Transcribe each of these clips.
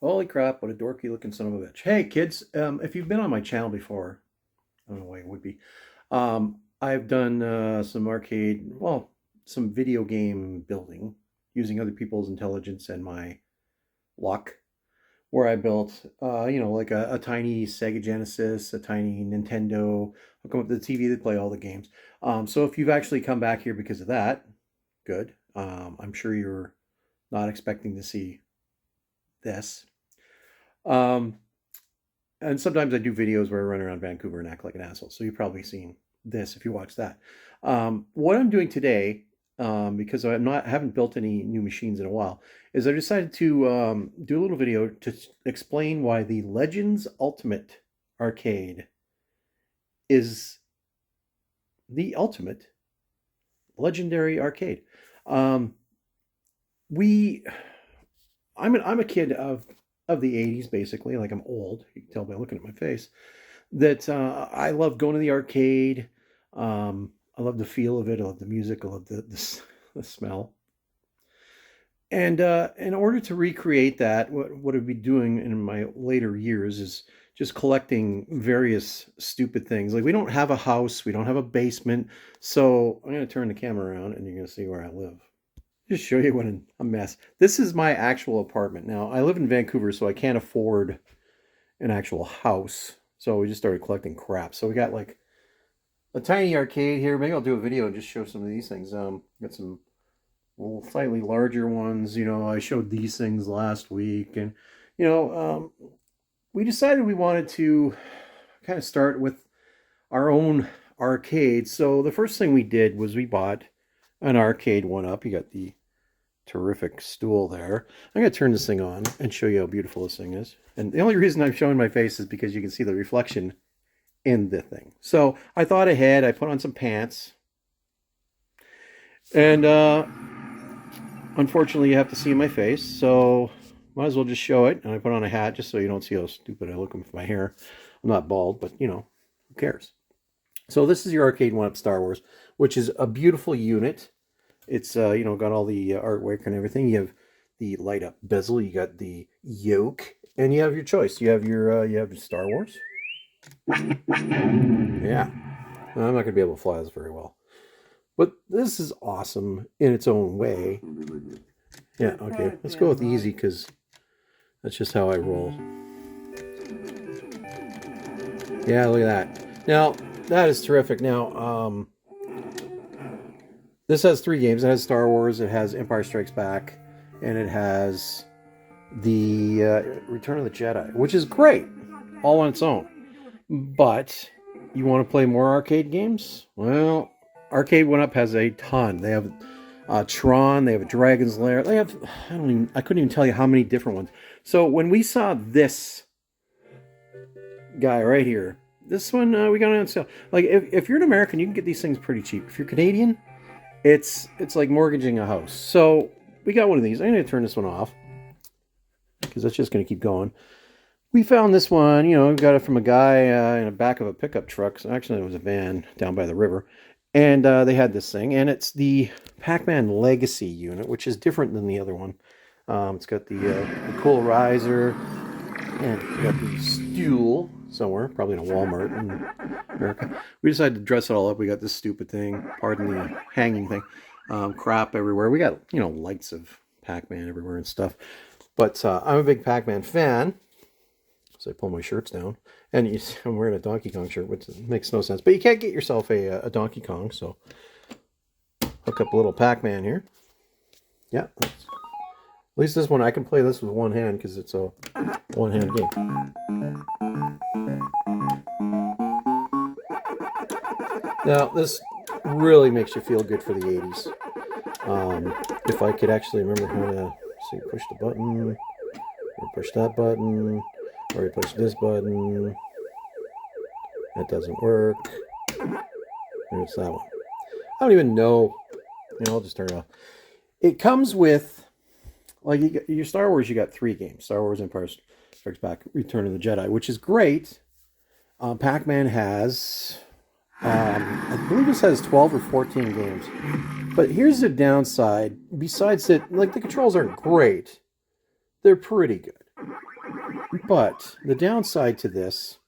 Holy crap, what a dorky looking son of a bitch. Hey kids, if you've been on my channel before, I don't know why you would be. I've done some arcade, well, some video game building using other people's intelligence and my luck, where I built, like a tiny Sega Genesis, a tiny Nintendo. I'll come up with the TV that play all the games. So if you've actually come back here because of that, good. I'm sure you're not expecting to see this. Um, and sometimes I do videos where I run around Vancouver and act like an asshole. So you've probably seen this if you watch that. What I'm doing today, because haven't built any new machines in a while, is I decided to do a little video to explain why the Legends Ultimate Arcade is the ultimate legendary arcade. Um, we, I'm a kid of the '80s, basically. Like I'm old. You can tell by looking at my face that I love going to the arcade. I love the feel of it. I love the music. I love the smell. And in order to recreate that, what I'd be doing in my later years is just collecting various stupid things. Like we don't have a house, we don't have a basement. So I'm going to turn the camera around and you're going to see where I live. Just show you what a mess. This is my actual apartment. Now, I live in Vancouver, so I can't afford an actual house. So we just started collecting crap. So we got like a tiny arcade here. Maybe I'll do a video and just show some of these things. Got some little slightly larger ones. I showed these things last week, and we decided we wanted to kind of start with our own arcade. So the first thing we did was we bought an arcade one up. You got the terrific stool there. I'm going to turn this thing on and show you how beautiful this thing is. And the only reason I'm showing my face is because you can see the reflection in the thing. So I thought ahead. I put on some pants. And unfortunately, you have to see my face. So might as well just show it. And I put on a hat just so you don't see how stupid I look with my hair. I'm not bald, but who cares? So this is your arcade one up Star Wars, which is a beautiful unit. It's got all the artwork and everything. You have the light up bezel. You got the yoke, and you have your choice. You have your Star Wars. Yeah, I'm not gonna be able to fly this very well, but this is awesome in its own way. Yeah, okay. Let's go with easy because that's just how I roll. Yeah, look at that. Now that is terrific. Now, this has 3 games. It has Star Wars, it has Empire Strikes Back, and it has the Return of the Jedi, which is great, all on its own. But you want to play more arcade games? Well, Arcade One Up has a ton. They have Tron, they have a Dragon's Lair. They have I couldn't even tell you how many different ones. So when we saw this guy right here, this one we got on sale. Like if you're an American, you can get these things pretty cheap. If you're Canadian, it's like mortgaging a house. So we got one of these. I'm going to turn this one off because that's just going to keep going. We found this one, got it from a guy in the back of a pickup truck. So actually, it was a van down by the river. And they had this thing. And it's the Pac-Man Legacy unit, which is different than the other one. It's got the cool riser. And we got the stool somewhere, probably in a Walmart in America. We decided to dress it all up. We got this stupid thing, pardon the hanging thing, crap everywhere. We got, lights of Pac-Man everywhere and stuff. But I'm a big Pac-Man fan. So I pull my shirts down. And I'm wearing a Donkey Kong shirt, which makes no sense. But you can't get yourself a Donkey Kong, so hook up a little Pac-Man here. Yeah. At least this one, I can play this with one hand because it's a one-hand game. Now, this really makes you feel good for the 80s. If I could actually remember how to push the button, or push that button, or you push this button. That doesn't work. And it's that one. I don't even know. I'll just turn it off. It comes with, like, your Star Wars, you got 3 games. Star Wars, Empire Strikes Back, Return of the Jedi, which is great. Pac-Man has, I believe this has 12 or 14 games. But here's the downside. Besides that, like, the controls aren't great. They're pretty good. But the downside to this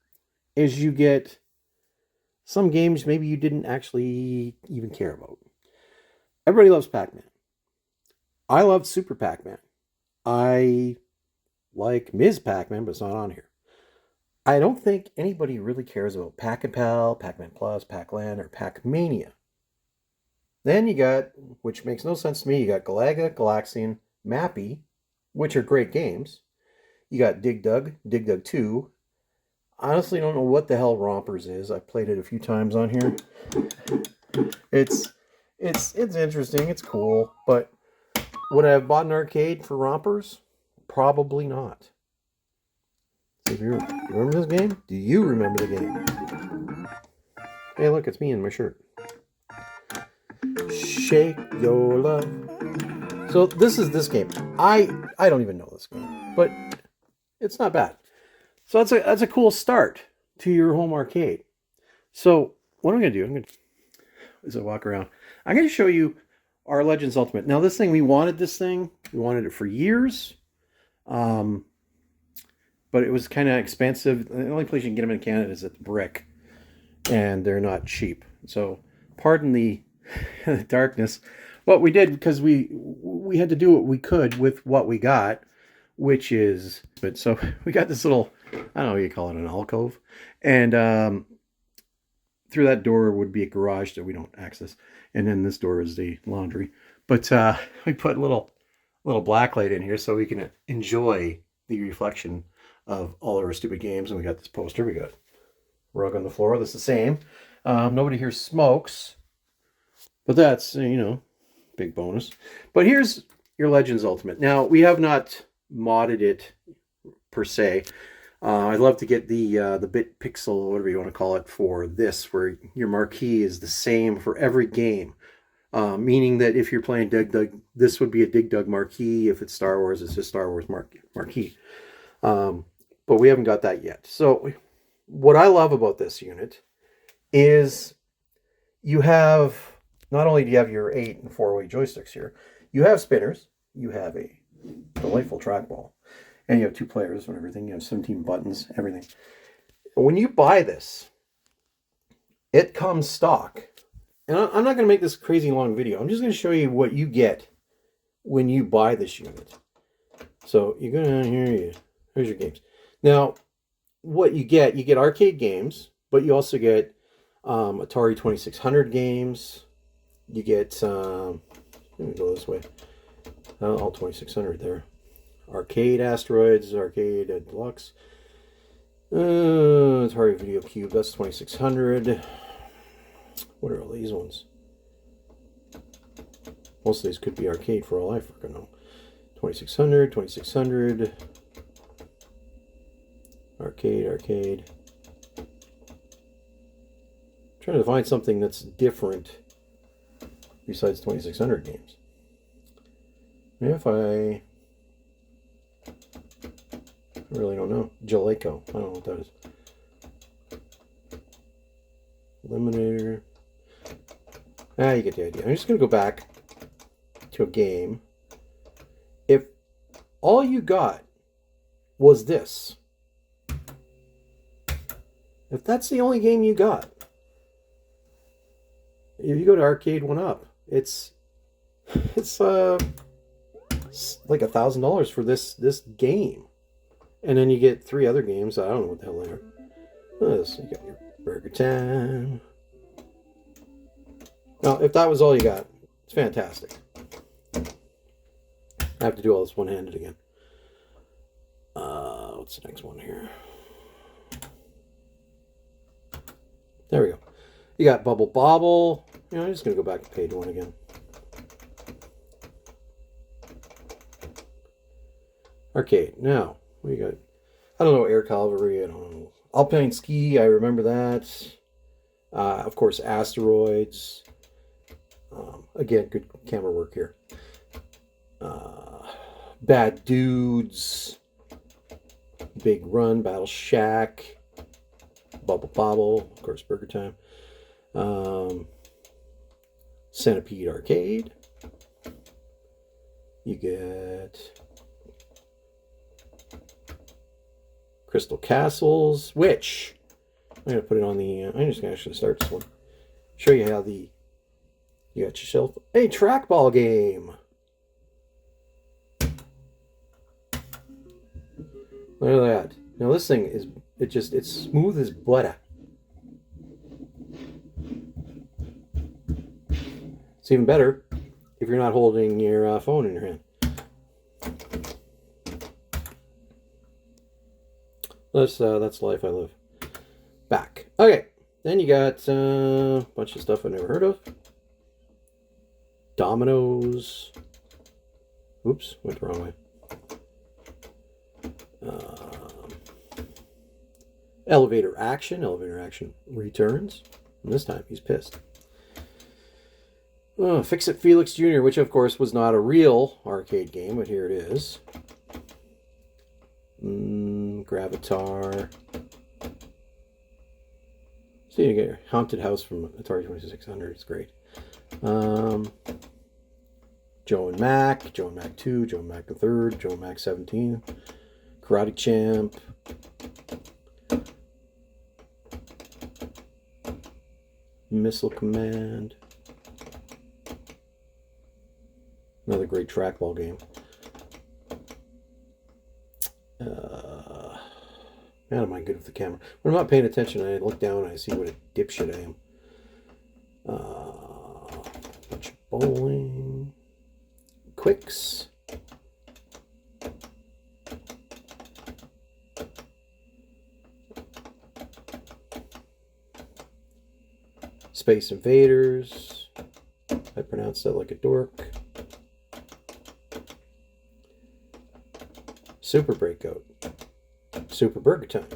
is you get some games maybe you didn't actually even care about. Everybody loves Pac-Man. I love Super Pac-Man. I like Ms. Pac-Man, but it's not on here. I don't think anybody really cares about Pac-and-Pal, Pac-Man Plus, Pac-Land, or Pac-Mania. Then you got, which makes no sense to me, you got Galaga, Galaxian, Mappy, which are great games. You got Dig Dug, Dig Dug 2. I honestly don't know what the hell Rompers is. I've played it a few times on here. It's interesting, it's cool, but would I have bought an arcade for Rompers? Probably not. So do you remember this game? Do you remember the game? Hey, look, it's me in my shirt. Shake your love. So this is this game. I don't even know this game, but it's not bad. So that's a cool start to your home arcade. So what I'm going to do, as I walk around, I'm going to show you our Legends Ultimate. Now this thing, we wanted it for years, but it was kind of expensive. The only place you can get them in Canada is at the Brick, and they're not cheap. So pardon the darkness. What we did, because we had to do what we could with what we got, which is, but so we got this little, I don't know what you call it, an alcove, and through that door would be a garage that we don't access, and then this door is the laundry. But we put a little blacklight in here so we can enjoy the reflection of all of our stupid games. And we got this poster. We got rug on the floor. That's the same. Nobody here smokes, but that's, big bonus. But here's your Legends Ultimate. Now, we have not modded it per se. I'd love to get the bit pixel, whatever you want to call it, for this, where your marquee is the same for every game. Meaning that if you're playing Dig Dug, this would be a Dig Dug marquee. If it's Star Wars, it's just Star Wars marquee. But we haven't got that yet. So what I love about this unit is you have, not only do you have your 8 and 4-way joysticks here, you have spinners, you have a delightful trackball, and you have 2 players and everything. You have 17 buttons, everything. When you buy this, it comes stock. And I'm not going to make this crazy long video. I'm just going to show you what you get when you buy this unit. So you go down here, here's your games. Now, what you get arcade games, but you also get Atari 2600 games. You get, let me go this way, all 2600 there. Arcade Asteroids, Arcade Deluxe, Atari Video Cube, that's 2600. What are all these ones? Most of these could be arcade for all I freaking know. 2600, 2600. Arcade. Trying to find something that's different besides 2600 games. If I really don't know. Jaleco. I don't know what that is. Eliminator. You get the idea. I'm just going to go back to a game. If all you got was this, if that's the only game you got, if you go to Arcade 1UP, it's like $1,000 for this game, and then you get 3 other games. I don't know what the hell they are. This, you got your Burger Time. Now, if that was all you got, it's fantastic. I have to do all this one-handed again. What's the next one here? There we go. You got Bubble Bobble. I'm just going to go back to page 1 again. Arcade. Now, we got, I don't know, Air Cavalry, I don't know. Alpine Ski, I remember that. Of course, Asteroids. Again, good camera work here. Bad Dudes. Big Run, Battle Shack. Bubble Bobble, of course, Burger Time. Centipede Arcade. You get Crystal Castles, which I'm going to put it on the, I'm just going to actually start this one. Show you how you got yourself a trackball game. Look at that. Now this thing is, it's smooth as butter. It's even better if you're not holding your phone in your hand. That's life I live. Back. Okay. Then you got a bunch of stuff I've never heard of. Dominoes. Oops, went the wrong way. Elevator Action. Elevator Action returns. And this time he's pissed. Fix-It Felix Jr., which of course was not a real arcade game, but here it is. Gravatar. So you get your Haunted House from Atari 2600. It's great. Joe and Mac, Joe and Mac 2, Joe and Mac the 3rd, Joe and Mac 17, Karate Champ. Missile Command. Another great trackball game. Man, am I good with the camera. When I'm not paying attention, I look down and I see what a dipshit I am. Bunch of bowling. Quicks. Space Invaders. I pronounced that like a dork. Super Breakout. Super Burger Time.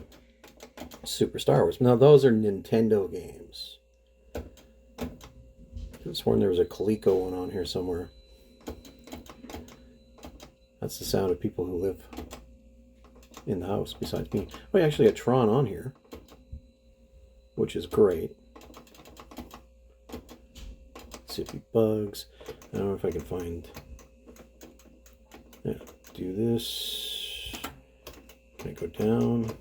Super Star Wars. Now those are Nintendo games. I could have sworn there was a Coleco one on here somewhere. That's the sound of people who live in the house besides me. Oh, you actually got Tron on here, which is great. Zippy Bugs. I don't know if I can find... Yeah, do this. Can I go down?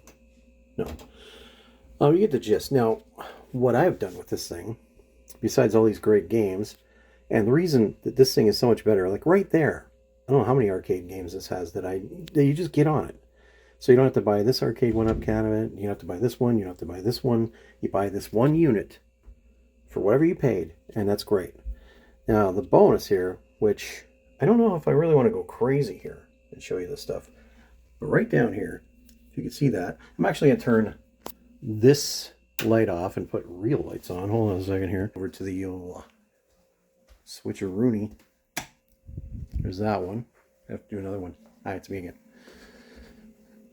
No. Oh, you get the gist. Now, what I've done with this thing, besides all these great games, and the reason that this thing is so much better, like right there, I don't know how many arcade games this has that you just get on it. So you don't have to buy this arcade one-up cabinet, you don't have to buy this one, you don't have to buy this one. You buy this one unit for whatever you paid, and that's great. Now, the bonus here, which I don't know if I really want to go crazy here and show you this stuff, but right down here, if you can see that, I'm actually going to turn this light off and put real lights on. Hold on a second here. Over to the old switcheroonie. There's that one. I have to do another one. It's me again.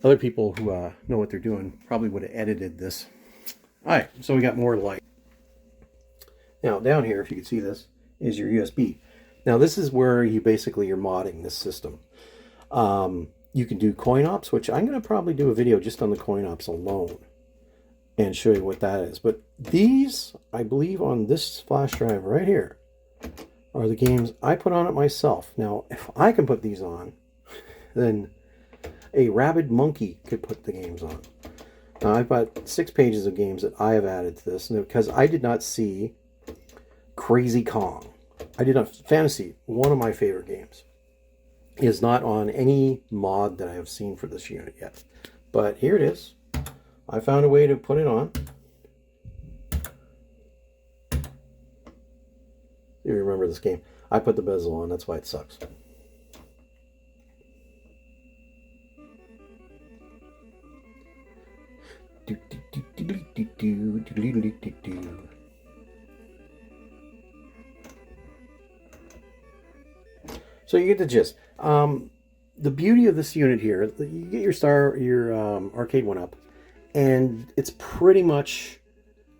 Other people who know what they're doing probably would have edited this. Alright, so we got more light. Now, down here, if you can see this, is your USB. Now, this is where you're modding this system. You can do coin ops, which I'm going to probably do a video just on the coin ops alone and show you what that is. But these, I believe on this flash drive right here, are the games I put on it myself. Now, if I can put these on, then a rabid monkey could put the games on. Now, I've got 6 pages of games that I have added to this, and because I did not see Crazy Kong. I did not. Fantasy, one of my favorite games, is not on any mod that I have seen for this unit yet. But here it is. I found a way to put it on. You remember this game. I put the bezel on, that's why it sucks. So you get the gist. The beauty of this unit here, you get your arcade one up, and it's pretty much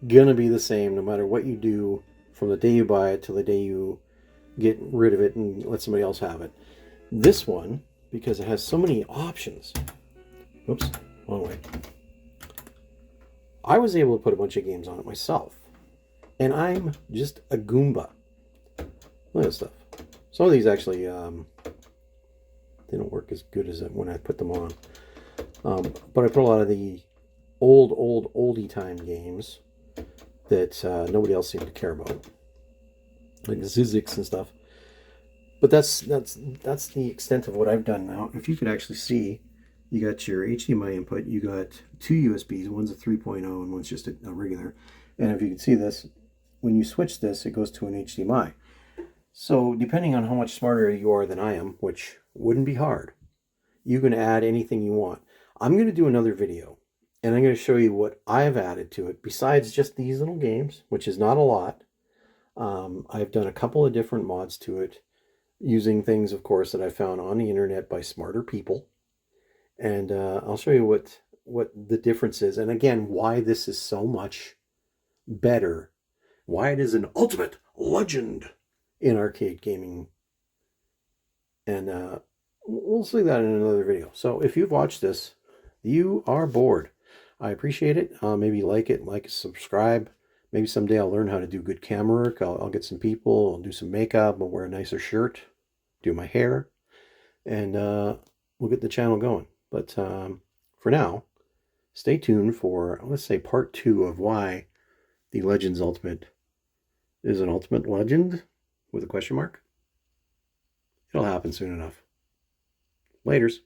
gonna be the same no matter what you do from the day you buy it till the day you get rid of it and let somebody else have it. This one, because it has so many options. Oops, wrong way. I was able to put a bunch of games on it myself, and I'm just a Goomba. Look at this stuff. Some of these actually they don't work as good as when I put them on. But I put a lot of the oldie time games that nobody else seemed to care about, like Zizix and stuff. But that's the extent of what I've done now. If you could actually see, you got your HDMI input, you got two USBs, one's a 3.0 and one's just a regular. And if you can see this, when you switch this, it goes to an HDMI. So depending on how much smarter you are than I am, which wouldn't be hard, you can add anything you want. I'm going to do another video and I'm going to show you what I've added to it besides just these little games, which is not a lot. I've done a couple of different mods to it using things, of course, that I found on the internet by smarter people. And I'll show you what the difference is. And again, why this is so much better. Why it is an ultimate legend in arcade gaming. And we'll see that in another video. So if you've watched this, you are bored. I appreciate it. Maybe like, subscribe. Maybe someday I'll learn how to do good camera work. I'll get some people, I'll do some makeup, I'll wear a nicer shirt, do my hair, and we'll get the channel going. But for now, stay tuned for, let's say, part 2 of why the Legends Ultimate is an ultimate legend with a question mark. It'll happen soon enough. Laters.